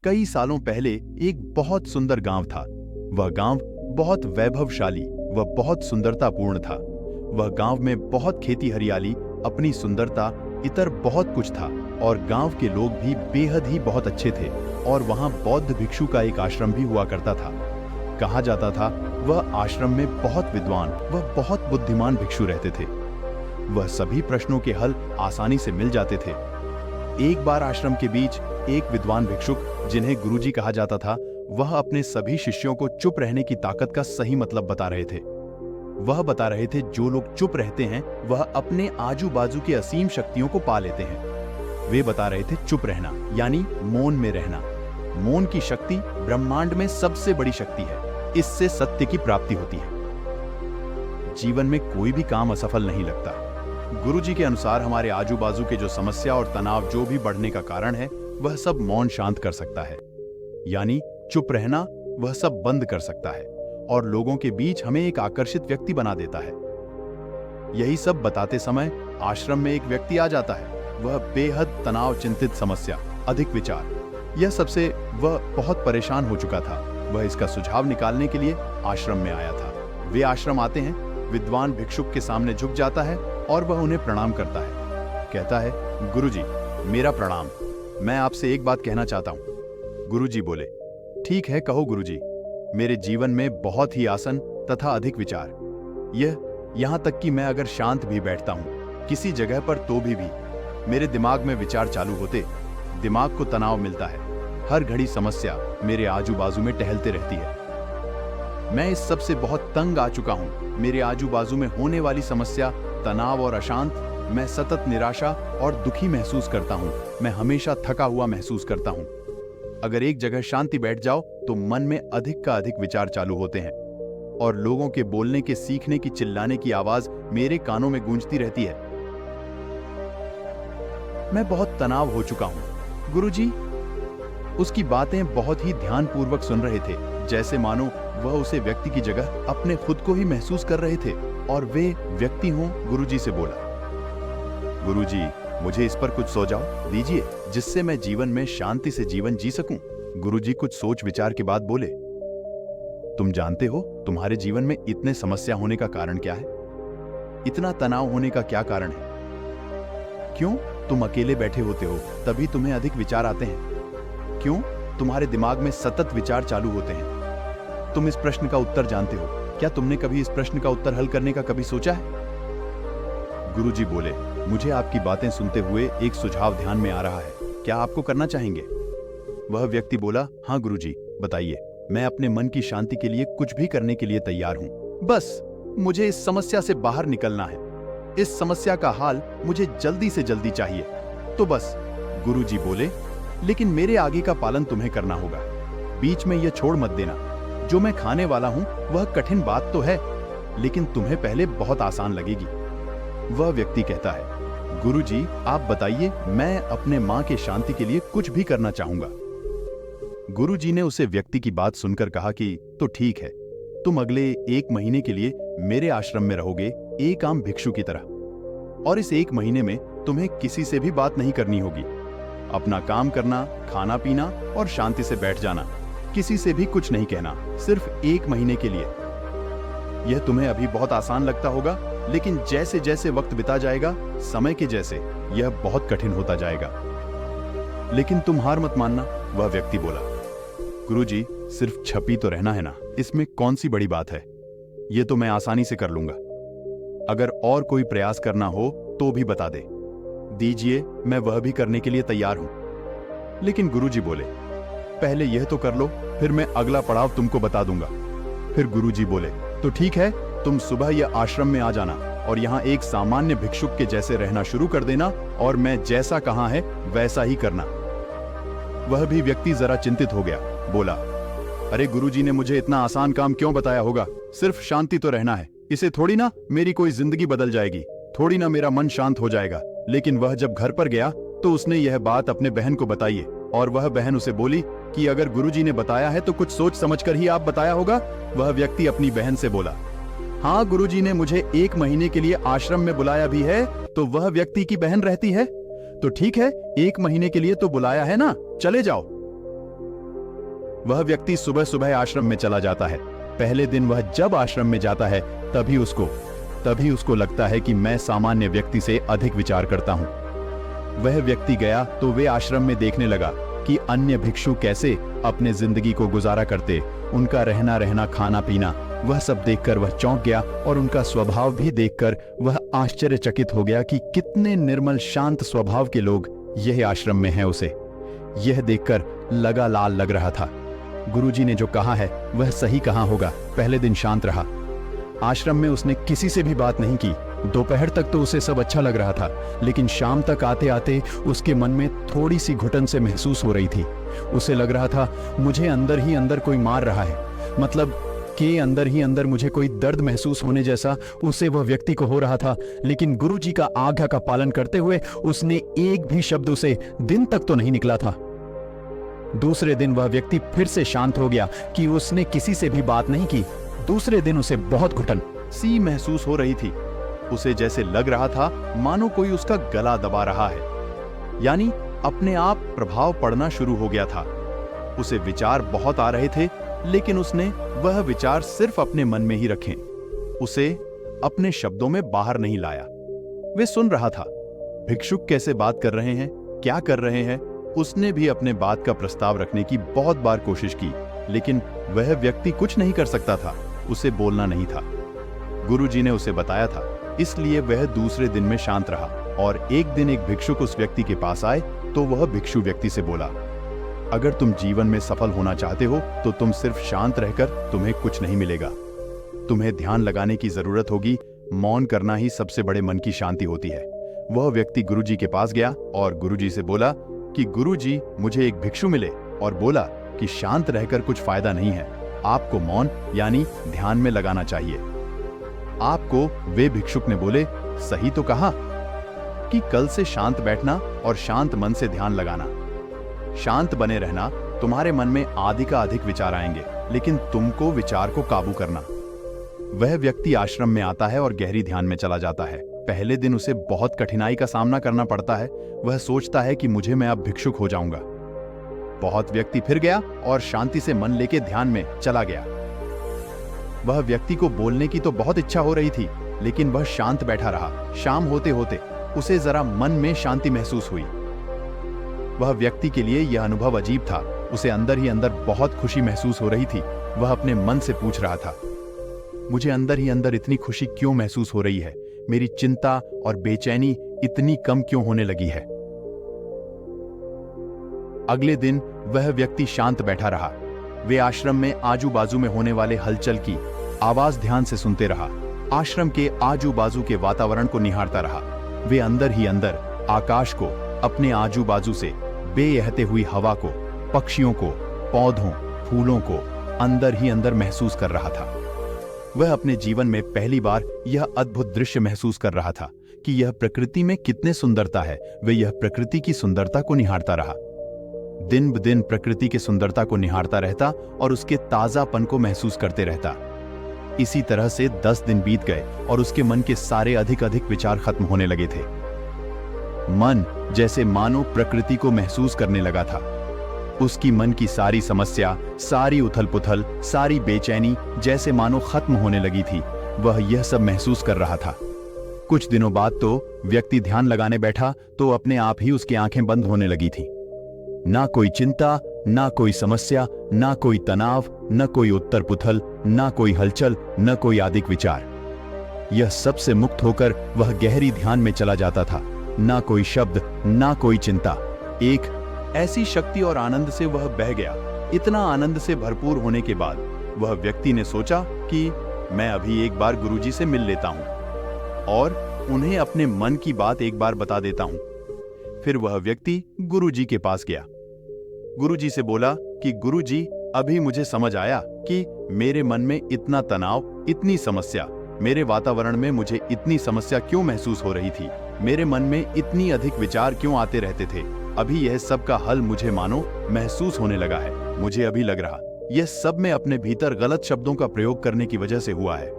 कई सालों पहले एक बहुत सुंदर गांव था। वह गांव बहुत वैभवशाली व बहुत सुंदरतापूर्ण था। वह गांव में बहुत खेती हरियाली, अपनी सुंदरता, इतर बहुत कुछ था और गांव के लोग भी बेहद ही बहुत अच्छे थे। और वहां बौद्ध भिक्षु का एक आश्रम भी हुआ करता था। कहा जाता था वह आश्रम में बहुत विद्वान व बहुत बुद्धिमान भिक्षु रहते थे। वह सभी प्रश्नों के हल आसानी से मिल जाते थे। एक बार आश्रम के बीच एक विद्वान भिक्षुक, जिन्हें गुरुजी कहा जाता था, वह अपने सभी शिष्यों को चुप रहने की ताकत का सही मतलब बता रहे थे। वह बता रहे थे जो लोग चुप रहते हैं वह अपने आजू बाजू की असीम शक्तियों को पा लेते हैं। वे बता रहे थे चुप रहना यानी मौन में रहना। मौन की शक्ति ब्रह्मांड में सबसे बड़ी शक्ति है। इससे सत्य की प्राप्ति होती है। जीवन में कोई भी काम असफल नहीं लगता। गुरुजी के अनुसार हमारे आजू बाजू के जो समस्या और तनाव जो भी बढ़ने का कारण है, वह सब मौन शांत कर सकता है। यानी चुप रहना वह सब बंद कर सकता है और लोगों के बीच हमें एक आकर्षित व्यक्ति बना देता है। यही सब बताते समय आश्रम में एक व्यक्ति आ जाता है। वह बेहद तनाव चिंतित, समस्या, अधिक विचार, यह सबसे वह बहुत परेशान हो चुका था। वह इसका सुझाव निकालने के लिए आश्रम में आया था। वे आश्रम आते हैं, विद्वान भिक्षुक के सामने झुक जाता है और वह उन्हें प्रणाम करता है। कहता है, गुरुजी, मेरा प्रणाम। मैं आपसे एक बात कहना चाहता हूँ। गुरुजी बोले, ठीक है, कहो गुरुजी। मेरे जीवन में बहुत ही आसन तथा अधिक विचार, यह यहाँ तक कि मैं अगर शांत भी बैठता हूँ किसी जगह पर तो भी मेरे दिमाग में विचार चालू होते, दिमाग को तनाव मिलता है। हर घड़ी समस्या मेरे आजू बाजू में टहलते रहती है। मैं इस सब से बहुत तंग आ चुका हूँ। मेरे आजू बाजू में होने वाली समस्या, तनाव और अशांत, मैं सतत निराशा और दुखी महसूस करता हूँ। मैं हमेशा थका हुआ महसूस करता हूँ। अगर एक जगह शांति बैठ जाओ तो मन में अधिक का अधिक विचार चालू होते हैं और लोगों के बोलने के, सीखने की, चिल्लाने की आवाज मेरे कानों में गूंजती रहती है। मैं बहुत तनाव हो चुका हूँ। गुरुजी उसकी बातें बहुत ही ध्यानपूर्वक सुन रहे थे, जैसे मानो वह उसे व्यक्ति की जगह अपने खुद को ही महसूस कर रहे थे और वे व्यक्ति हों। गुरुजी से बोला, गुरुजी, मुझे इस पर कुछ सुझाव दीजिए जिससे मैं जीवन में शांति से जीवन जी सकूं। गुरुजी कुछ सोच विचार के बाद बोले, तुम जानते हो तुम्हारे जीवन में इतने समस्या होने का कारण क्या है? इतना तनाव होने का क्या कारण है? क्यों तुम अकेले बैठे होते हो तभी तुम्हें अधिक विचार आते हैं? क्यों तुम्हारे दिमाग में सतत विचार चालू होते हैं? तुम इस प्रश्न का उत्तर जानते हो? क्या तुमने कभी इस प्रश्न का उत्तर हल करने का कभी सोचा है? गुरुजी बोले, मुझे आपकी बातें सुनते हुए एक सुझाव ध्यान में आ रहा है, क्या आपको करना चाहेंगे? वह व्यक्ति बोला, हाँ गुरुजी, बताइए। मैं अपने मन की शांति के लिए कुछ भी करने के लिए तैयार हूँ। बस मुझे इस समस्या से बाहर निकलना है। इस समस्या का हल मुझे जल्दी से जल्दी चाहिए। तो बस। गुरुजी बोले, लेकिन मेरे आगे का पालन तुम्हें करना होगा। बीच में यह छोड़ मत देना। जो मैं खाने वाला हूं वह कठिन बात तो है, लेकिन तुम्हें पहले बहुत आसान लगेगी। वह व्यक्ति कहता है, गुरुजी आप बताइए, मैं अपने मां के शांति के लिए कुछ भी करना चाहूंगा। गुरुजी ने उसे व्यक्ति की बात सुनकर कहा कि तो ठीक है, तुम अगले 1 महीने के लिए मेरे आश्रम में रहोगे एक आम भिक्षु की तरह। और इस 1 महीने में तुम्हें किसी से भी बात नहीं करनी होगी। अपना काम करना, खाना पीना और शांति से बैठ जाना। किसी से भी कुछ नहीं कहना, सिर्फ 1 महीने के लिए। यह तुम्हें अभी बहुत आसान लगता होगा, लेकिन जैसे जैसे वक्त बिता जाएगा, समय के जैसे, यह बहुत कठिन होता जाएगा। लेकिन तुम हार मत मानना, वह व्यक्ति बोला। गुरुजी, सिर्फ छपी तो रहना है ना, इसमें कौन सी बड़ी बात है? यह तो मैं आसानी से कर लूंगा। अगर और कोई प्रयास करना हो तो भी बता दीजिए, मैं वह भी करने के लिए तैयार हूं। लेकिन गुरुजी बोले, पहले यह तो कर लो, फिर मैं अगला पड़ाव तुमको बता दूंगा। फिर गुरुजी बोले, तो ठीक है, तुम सुबह यह आश्रम में आ जाना और यहाँ एक सामान्य भिक्षुक के जैसे रहना शुरू कर देना और मैं जैसा कहा है वैसा ही करना। वह भी व्यक्ति जरा चिंतित हो गया, बोला, अरे गुरुजी ने मुझे इतना आसान काम क्यों बताया होगा? सिर्फ शांति तो रहना है, इसे थोड़ी ना मेरी कोई जिंदगी बदल जाएगी, थोड़ी ना मेरा मन शांत हो जाएगा। लेकिन वह जब घर पर गया तो उसने यह बात अपने बहन को बताई और वह बहन उसे बोली कि अगर गुरुजी ने बताया है तो कुछ सोच समझकर ही आप बताया होगा। वह व्यक्ति अपनी बहन से बोला, हाँ गुरुजी ने मुझे 1 महीने के लिए आश्रम में बुलाया भी है। तो वह व्यक्ति की बहन रहती है, तो ठीक है, 1 महीने के लिए तो बुलाया है ना, चले जाओ। वह व्यक्ति सुबह सुबह आश्रम में चला जाता है। पहले दिन वह जब आश्रम में जाता है तभी उसको लगता है कि मैं सामान्य व्यक्ति से अधिक विचार करता हूँ। वह व्यक्ति गया तो वे आश्रम में देखने लगा कि अन्य भिक्षु कैसे अपने जिंदगी को गुजारा करते, उनका रहना खाना पीना, वह सब देखकर वह चौंक गया और उनका स्वभाव भी देखकर वह आश्चर्यचकित हो गया कि कितने निर्मल शांत स्वभाव के लोग यह आश्रम में हैं। उसे यह देखकर लगा लाल लग रहा था। गुरुजी ने जो कहा है वह सही कहा होगा। पहले दिन शांत रहा। आश्रम में उसने किसी से भी बात नहीं की। दोपहर तक तो उसे सब अच्छा लग रहा था, लेकिन शाम तक आते आते उसके मन में थोड़ी सी घुटन से महसूस हो रही थी। उसे लग रहा था मुझे अंदर ही अंदर कोई मार रहा है, मतलब कि अंदर ही अंदर मुझे कोई दर्द महसूस होने जैसा उसे वह व्यक्ति को हो रहा था। लेकिन गुरुजी का आज्ञा का पालन करते हुए उसने एक भी शब्द उसे दिन तक तो नहीं निकला था। दूसरे दिन वह व्यक्ति फिर से शांत हो गया कि उसने किसी से भी बात नहीं की। दूसरे दिन उसे बहुत घुटन सी महसूस हो रही थी। उसे जैसे लग रहा था मानो कोई उसका गला दबा रहा है, यानी अपने आप प्रभाव पड़ना शुरू हो गया था। उसे विचार बहुत आ रहे थे, लेकिन उसने वह विचार सिर्फ अपने मन में ही रखे। उसे अपने शब्दों में बाहर नहीं लाया। वे सुन रहा था भिक्षुक कैसे बात कर रहे हैं, क्या कर रहे हैं। उसने भी अपने बात का प्रस्ताव रखने की बहुत बार कोशिश की, लेकिन वह व्यक्ति कुछ नहीं कर सकता था। उसे बोलना नहीं था। गुरुजी ने उसे बताया था, इसलिए वह दूसरे दिन में शांत रहा। और एक दिन एक भिक्षुक उस व्यक्ति के पास आए तो वह भिक्षु व्यक्ति से बोला, अगर तुम जीवन में सफल होना चाहते हो तो तुम सिर्फ शांत रहकर तुम्हें कुछ नहीं मिलेगा। तुम्हें ध्यान लगाने की जरूरत होगी। मौन करना ही सबसे बड़े मन की शांति होती है। वह व्यक्ति गुरुजी के पास गया और गुरुजी से बोला कि गुरुजी, मुझे एक भिक्षु मिले और बोला कि शांत रहकर कुछ फायदा नहीं है, आपको मौन यानी ध्यान में लगाना चाहिए। आपको वे भिक्षुक ने बोले, सही तो कहा कि कल से शांत बैठना और शांत मन से ध्यान लगाना। शांत बने रहना, तुम्हारे मन में आदि का अधिक विचार आएंगे, लेकिन तुमको विचार को काबू करना। वह व्यक्ति आश्रम में आता है और गहरी ध्यान में चला जाता है। पहले दिन उसे बहुत कठिनाई का सामना करना पड़ता है। वह सोचता है कि मुझे मैं अब भिक्षुक हो जाऊंगा। बहुत व्यक्ति फिर गया और शांति से मन लेके ध्यान में चला गया। वह व्यक्ति को बोलने की तो बहुत इच्छा हो रही थी, लेकिन वह शांत बैठा रहा। शाम होते होते उसे जरा मन में शांति महसूस हुई। वह व्यक्ति के लिए यह अनुभव अजीब था। उसे अंदर ही अंदर बहुत खुशी महसूस हो रही थी। वह अपने मन से पूछ रहा था, मुझे अंदर ही अंदर इतनी खुशी क्यों महसूस हो रही है? मेरी चिंता और बेचैनी इतनी कम क्यों होने लगी है? अगले दिन वह व्यक्ति शांत बैठा रहा। वे आश्रम में आजू बाजू में होने वाले हलचल की आवाज ध्यान से सुनते रहा। आश्रम के आजू बाजू के वातावरण को निहारता रहा। वे अंदर ही अंदर आकाश को, अपने आजू बाजू से बेहते हुई हवा को, पक्षियों को, पौधों, फूलों को अंदर ही अंदर महसूस कर रहा था। वह अपने जीवन में पहली बार यह अद्भुत दृश्य महसूस कर रहा था कि यह प्रकृति में कितने सुंदरता है। वह यह प्रकृति की सुंदरता को निहारता रहा। दिन ब दिन प्रकृति की सुंदरता को निहारता रहता और उसके ताजापन को महसूस करते रहता। इसी तरह से 10 दिन बीत गए और उसके मन के सारे अधिक विचार खत्म होने लगे थे। मन जैसे मानो प्रकृति को महसूस करने लगा था। उसकी मन की सारी समस्या, सारी उथल पुथल, सारी बेचैनी जैसे मानो खत्म होने लगी थी। वह यह सब महसूस कर रहा था। कुछ दिनों बाद तो व्यक्ति ध्यान लगाने बैठा तो अपने आप ही उसकी आंखें बंद होने लगी थी। ना कोई चिंता, ना कोई समस्या, ना कोई तनाव, न कोई उत्तर पुथल, ना कोई हलचल, न कोई अधिक विचार। यह सब से मुक्त होकर वह गहरी ध्यान में चला जाता था। ना कोई शब्द, ना कोई चिंता। एक ऐसी शक्ति और आनंद से वह बह गया। इतना आनंद से भरपूर होने के बाद वह व्यक्ति ने सोचा कि मैं अभी एक बार गुरुजी से मिल लेता हूं और उन्हें अपने मन की बात एक बार बता देता हूं। फिर वह व्यक्ति गुरुजी के पास गया। गुरुजी से बोला कि गुरुजी, अभी मुझे समझ आया कि मेरे मन में इतना तनाव, इतनी समस्या, मेरे वातावरण में मुझे इतनी समस्या क्यों महसूस हो रही थी, मेरे मन में इतनी अधिक विचार क्यों आते रहते थे। अभी यह सब का हल मुझे मानो महसूस होने लगा है। मुझे अभी लग रहा यह सब मैं अपने भीतर गलत शब्दों का प्रयोग करने की वजह से हुआ है।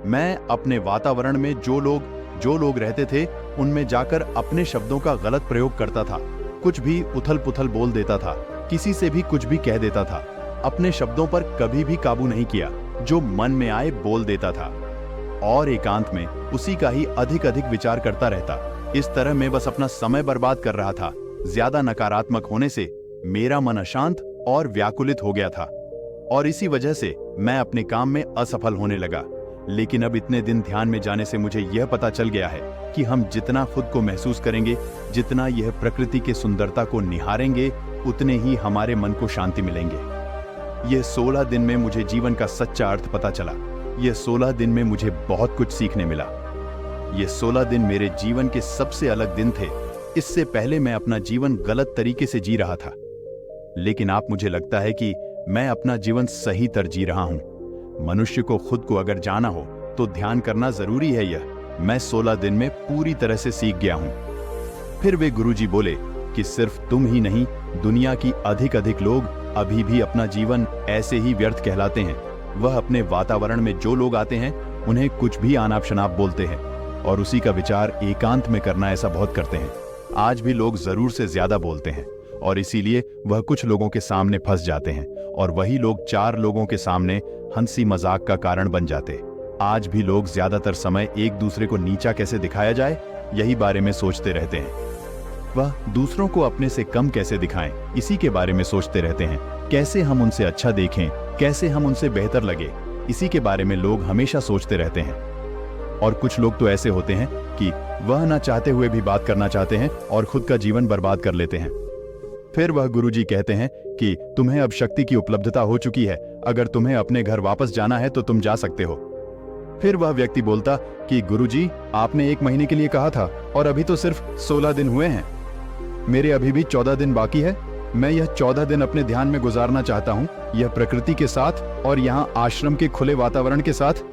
मैं अपने वातावरण में जो लोग रहते थे उनमें जाकर अपने शब्दों का गलत प्रयोग करता था। कुछ भी उथल पुथल बोल देता था, किसी से भी कुछ भी कह देता था। अपने शब्दों पर कभी भी काबू नहीं किया, जो मन में आए बोल देता था और एकांत में उसी का ही अधिक अधिक विचार करता रहता। इस तरह मैं बस अपना समय बर्बाद कर रहा था। ज्यादा नकारात्मक होने से मेरा मन अशांत और व्याकुलित हो गया था और इसी वजह से मैं अपने काम में असफल होने लगा। लेकिन अब इतने दिन ध्यान में जाने से मुझे यह पता चल गया है कि हम जितना खुद को महसूस करेंगे, जितना यह प्रकृति की सुंदरता को निहारेंगे, उतने ही हमारे मन को शांति मिलेंगे। यह 16 दिन में मुझे जीवन का सच्चा अर्थ पता चला। यह 16 दिन में मुझे बहुत कुछ सीखने मिला। ये 16 दिन मेरे जीवन के सबसे अलग दिन थे। इससे पहले मैं अपना जीवन गलत तरीके से जी रहा था, लेकिन आप मुझे लगता है कि मैं अपना जीवन सही तर जी रहा हूं। मनुष्य को खुद को अगर जाना हो तो ध्यान करना जरूरी है। यह मैं 16 दिन में पूरी तरह से सीख गया हूं। फिर वे गुरुजी बोले कि सिर्फ तुम ही नहीं, दुनिया की अधिक लोग अभी भी अपना जीवन ऐसे ही व्यर्थ कहलाते हैं। वह अपने वातावरण में जो लोग आते हैं उन्हें कुछ भी आनाप शनाप बोलते हैं और उसी का विचार एकांत में करना ऐसा बहुत करते हैं। आज भी लोग जरूर से ज्यादा बोलते हैं और इसीलिए वह कुछ लोगों के सामने फंस जाते हैं और वही लोग 4 लोगों के सामने हंसी मजाक का कारण बन जाते। आज भी लोग ज्यादातर समय एक दूसरे को नीचा कैसे दिखाया जाए यही बारे में सोचते रहते हैं। वह दूसरों को अपने से कम कैसे दिखाएं, इसी के बारे में सोचते रहते हैं। कैसे हम उनसे अच्छा देखें, कैसे हम उनसे बेहतर लगे, इसी के बारे में लोग हमेशा सोचते रहते हैं। और कुछ लोग तो ऐसे होते हैं कि वह ना चाहते हुए भी बात करना चाहते हैं और खुद का जीवन बर्बाद कर लेते हैं। फिर वह गुरुजी कहते हैं कि तुम्हें अब शक्ति की उपलब्धता हो चुकी है, अगर तुम्हें अपने घर वापस जाना है तो तुम जा सकते हो। फिर वह व्यक्ति बोलता कि गुरुजी, आपने 1 महीने के लिए कहा था और अभी तो सिर्फ 16 दिन हुए हैं। मेरे अभी भी 14 दिन बाकी है। मैं यह 14 दिन अपने ध्यान में गुजारना चाहता हूँ, यह प्रकृति के साथ और यहाँ आश्रम के खुले वातावरण के साथ।